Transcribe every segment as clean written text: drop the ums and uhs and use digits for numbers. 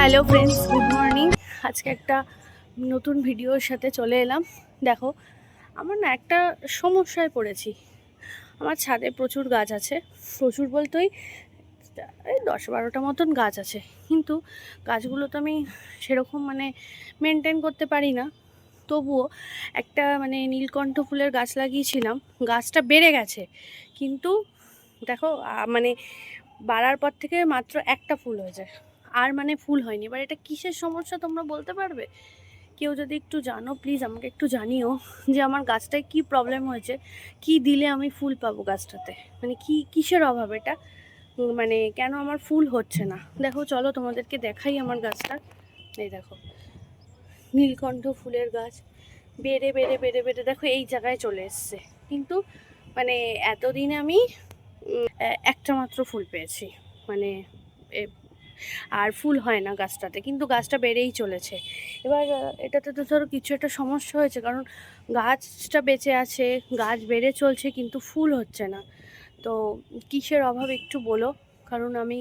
Hello friends, good morning. আজকে একটা নতুন ভিডিওর সাথে চলে এলাম। দেখো, আমার না একটা সমস্যায় পড়েছি। আমার ছাদে প্রচুর গাছ আছে, প্রচুর বলতে ওই 10-12টা মতন গাছ আছে, কিন্তু গাছগুলো তো আমি সেরকম মেনটেন করতে পারি না। তবুও একটা নীলকণ্ঠ ফুলের গাছ লাগিয়েছিলাম, গাছটা বেড়ে গেছে, কিন্তু দেখো বাড়ার পর থেকে মাত্র একটা ফুল হয়েছে, আর ফুল হয়নি। এবার এটা কিসের সমস্যা তোমরা বলতে পারবে? কেউ যদি একটু জানো প্লিজ আমাকে একটু জানিও যে আমার গাছটায় কি প্রবলেম হয়েছে, কি দিলে আমি ফুল পাবো গাছটাতে, কি কিসের অভাব এটা, কেন আমার ফুল হচ্ছে না। দেখো চলো তোমাদেরকে দেখাই আমার গাছটা। এই দেখো, নীলকণ্ঠ ফুলের গাছ বেড়ে বেড়ে বেড়ে বেড়ে দেখো এই জায়গায় চলে এসছে, কিন্তু এতদিনে আমি একটা মাত্র ফুল পেয়েছি। মানে আর ফুল হয় না গাছটাতে, কিন্তু গাছটা বেড়েই চলেছে। এবার এটাতে তো ধরো কিছু একটা সমস্যা হয়েছে, কারণ গাছটা বেঁচে আছে, গাছ বেড়ে চলছে, কিন্তু ফুল হচ্ছে না। তো কিসের অভাব একটু বলো, কারণ আমি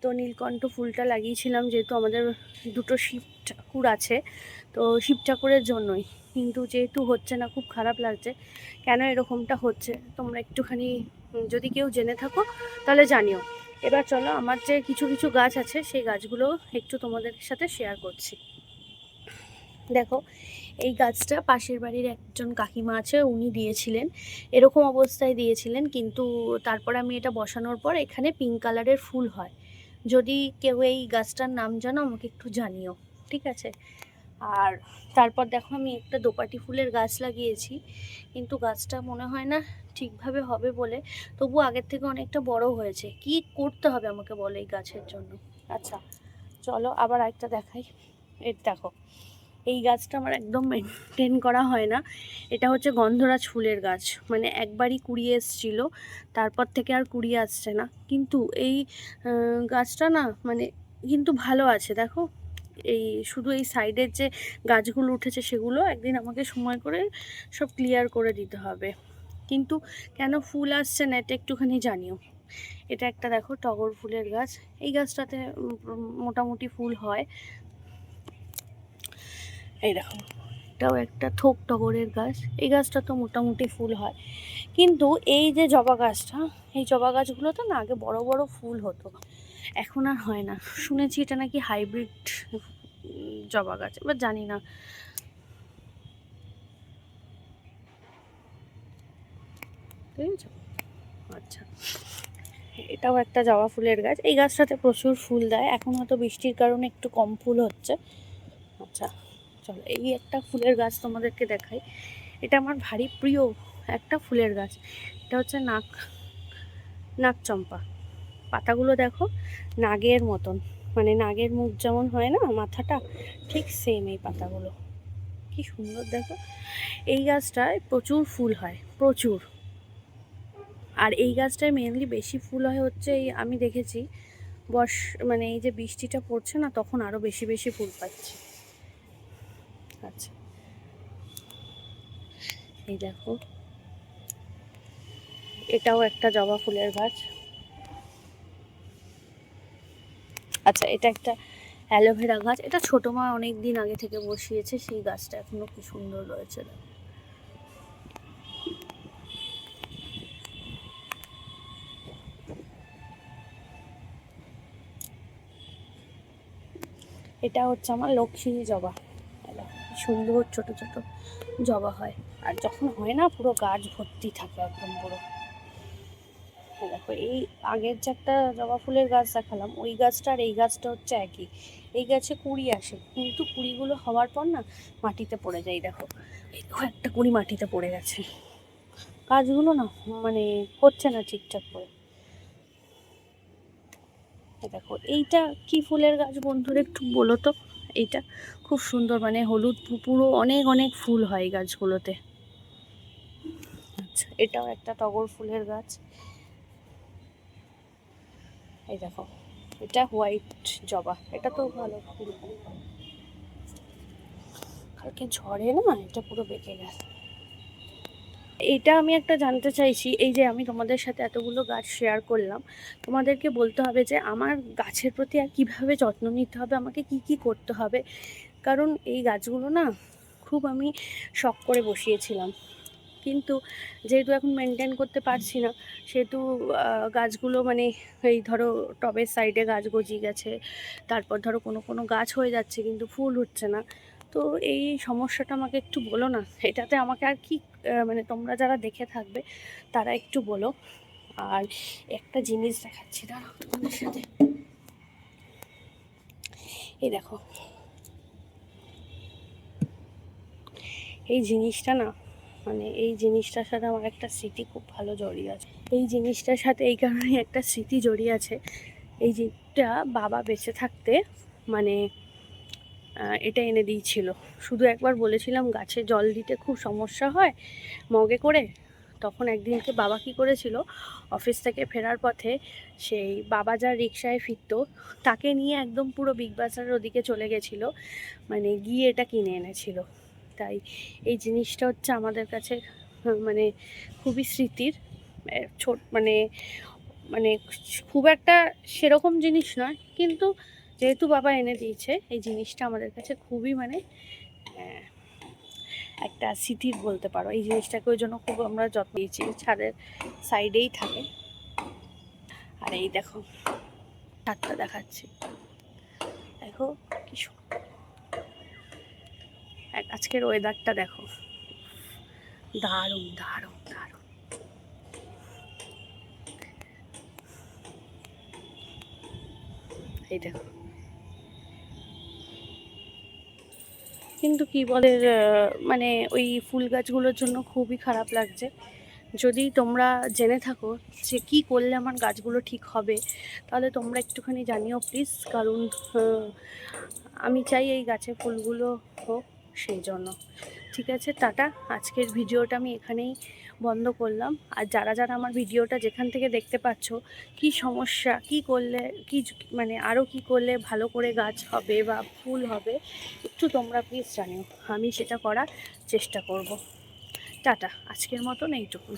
তো নীলকণ্ঠ ফুলটা লাগিয়েছিলাম যেহেতু আমাদের দুটো শিব ঠাকুর আছে, তো শিব ঠাকুরের জন্যই, কিন্তু যেহেতু হচ্ছে না খুব খারাপ লাগছে। কেন এরকমটা হচ্ছে তোমরা একটুখানি যদি কেউ জেনে থাকো তাহলে জানিও। এবার চলো আমার যে কিছু কিছু গাছ আছে সেই গাছগুলো একটু তোমাদের সাথে শেয়ার করছি। দেখো, এই গাছটা পাশের বাড়ির একজন কাকিমা আছে, উনি দিয়েছিলেন, এরকম অবস্থায় দিয়েছিলেন, কিন্তু তারপর আমি এটা বসানোর পর এখানে পিঙ্ক কালারের ফুল হয়। যদি কেউ এই গাছটার নাম জানো আমাকে একটু জানিও, ঠিক আছে? আর তারপর দেখো আমি একটা দোপাটি ফুলের গাছ লাগিয়েছি, কিন্তু গাছটা মনে হয় না ঠিকভাবে হবে বলে, তবু আগের থেকে অনেকটা বড় হয়েছে। কি করতে হবে আমাকে বলো এই গাছের জন্য? আচ্ছা চলো আবার একটা দেখাই। এই দেখো, এই গাছটা আমার একদম মেনটেন করা হয় না। এটা হচ্ছে গন্ধরাজ ফুলের গাছ, একবারই কুড়িয়ে এসেছিলো, তারপর থেকে আর কুড়িয়ে আসছে না। কিন্তু এই গাছটা না কিন্তু ভালো আছে। দেখো, এই শুধু এই সাইডের যে গাছগুলো উঠেছে সেগুলো একদিন আমাকে সময় করে সব ক্লিয়ার করে দিতে হবে। কিন্তু কেন ফুল আসছে না এটা একটুখানি জানিও। এটা একটা দেখো টগর ফুলের গাছ, এই গাছটাতে মোটামুটি ফুল হয়। এই দেখো, এটাও একটা থোক টগরের গাছ, এই গাছটা তো মোটামুটি ফুল হয়। কিন্তু এই যে জবা গাছটা, এই জবা গাছগুলোতে না আগে বড় বড় ফুল হতো, এখন আর হয় না। শুনেছি এটা নাকি হাইব্রিড জবা গাছ, এবার জানি না। ঠিক আছে, আচ্ছা, এটাও একটা জবা ফুলের গাছ, এই গাছটাতে প্রচুর ফুল দেয়, এখন হয়তো বৃষ্টির কারণে একটু কম ফুল হচ্ছে। আচ্ছা চলো, এই একটা ফুলের গাছ তোমাদেরকে দেখাই। এটা আমার ভারী প্রিয় একটা ফুলের গাছ, এটা হচ্ছে নাগচম্পা। পাতাগুলো দেখো নাগের মতন, নাগের মুখ যেমন হয় না মাথাটা, ঠিক সেম এই পাতাগুলো, কি সুন্দর দেখো। এই গাছটায় প্রচুর ফুল হয়, প্রচুর। আর এই গাছটায় মেনলি বেশি ফুল হয় হচ্ছে এই আমি দেখেছি এই যে বৃষ্টিটা পড়ছে না, তখন আরও বেশি বেশি ফুল পাচ্ছে। আচ্ছা, এই দেখো, এটাও একটা জবা ফুলের গাছ। আচ্ছা, এটা একটা অ্যালোভেরা গাছ, এটা ছোটো মা অনেক দিন আগে থেকে বসিয়েছে, সেই গাছটা এখনো কি সুন্দর রয়েছে। এটা হচ্ছে আমার লক্ষ্মী জবা, সুন্দর ছোট ছোট জবা হয়, আর যখন হয় না পুরো গাছ ভর্তি থাকে একদম পুরো। দেখো, এই আগের যে একটা জবা ফুলের গাছ দেখালাম, ওই গাছটা আর এই গাছটা হচ্ছে একই। এই গাছে কুড়ি আসে, কিন্তু কুড়িগুলো হওয়ার পর না মাটিতে পড়ে যায়। দেখো, এই দেখো একটা কুড়ি মাটিতে পড়ে গেছে, গাছগুলো না হচ্ছে না ঠিকঠাক করে। দেখো, এইটা কি ফুলের গাছ বন্ধুরা একটু বলো তো। এইটা খুব সুন্দর, হলুদ পুরো অনেক অনেক ফুল হয় এই গাছগুলোতে। আচ্ছা, এটাও একটা টগর ফুলের গাছ। এই দেখো, এটা হোয়াইট জবা, এটা তো ভালো ফুল হয়। কালকে ঝড়ে না এটা পুরো বেঁকে গেছে। এটা আমি একটা জানতে চাইছি, এই যে আমি তোমাদের সাথে এতগুলো গাছ শেয়ার করলাম, তোমাদেরকে বলতে হবে যে আমার গাছের প্রতি আর কীভাবে যত্ন নিতে হবে, আমাকে কি কি করতে হবে। কারণ এই গাছগুলো না খুব আমি শখ করে বসিয়েছিলাম, কিন্তু যেহেতু এখন মেনটেন করতে পারছি না, সেহেতু গাছগুলো মানে এই ধরো টবের সাইডে গাছ গজিয়ে গেছে, তারপর ধরো কোনো কোনো গাছ হয়ে যাচ্ছে কিন্তু ফুল হচ্ছে না। তো এই সমস্যাটা আমাকে একটু বলো না, এটাতে আমাকে আর কি মানে তোমরা যারা দেখে থাকবে তারা একটু বলো। আর একটা জিনিস দেখাচ্ছি দাঁড়াও তোমাদের সাথে, এই দেখো এই জিনিসটা না, মানে এই জিনিসটার সাথে আমার একটা স্মৃতি খুব ভালো জড়িয়ে আছে। এই জিনিসটার সাথে এই কারণেই একটা স্মৃতি জড়িয়ে আছে, এই জিনিসটা বাবা বেঁচে থাকতে মানে এটা এনে দিয়েছিল। শুধু একবার বলেছিলাম গাছে জল দিতে খুব সমস্যা হয় মগে করে, তখন একদিনকে বাবা কী করেছিল, অফিস থেকে ফেরার পথে সেই বাবা যা রিকশায় ফিরতো তাকে নিয়ে একদম পুরো বিগ বাজারের ওদিকে চলে গেছিলো, মানে গিয়ে এটা কিনে এনেছিল। তাই এই জিনিসটা হচ্ছে আমাদের কাছে মানে খুবই স্মৃতির ছোট মানে মানে খুব একটা সেরকম জিনিস নয়, কিন্তু যেহেতু বাবা এনে দিয়েছে এই জিনিসটা আমাদের কাছে খুবই মানে একটা স্মৃতির বলতে পারো। এই জিনিসটাকে ওই জন্য খুব আমরা যত্ন দিয়েছি, ছাদের সাইডেই থাকে। আর এই দেখো ছাদটা দেখাচ্ছি, দেখো কি আজকের ওয়েদারটা দেখো, দারুণ দারুণ দারুণ। এই দেখো, কিন্তু কি বলে মানে ওই ফুল গাছগুলোর জন্য খুবই খারাপ লাগছে। যদি তোমরা জেনে থাকো যে কী করলে আমার গাছগুলো ঠিক হবে, তাহলে তোমরা একটুখানি জানিও প্লিজ। কারণ আমি চাই এই গাছের ফুলগুলো হোক, সেই জন্য। ঠিক আছে, টাটা। আজকের ভিডিওটা আমি এখানেই বন্ধ করলাম। আর যারা যারা আমার ভিডিওটা যেখান থেকে দেখতে পাচ্ছ, কি সমস্যা, কি করলে কি মানে আরও কি করলে ভালো করে গাছ হবে বা ফুল হবে, একটু তোমরা প্লিজ জানিও, আমি সেটা করার চেষ্টা করব। টাটা, আজকের মতন এইটুকু।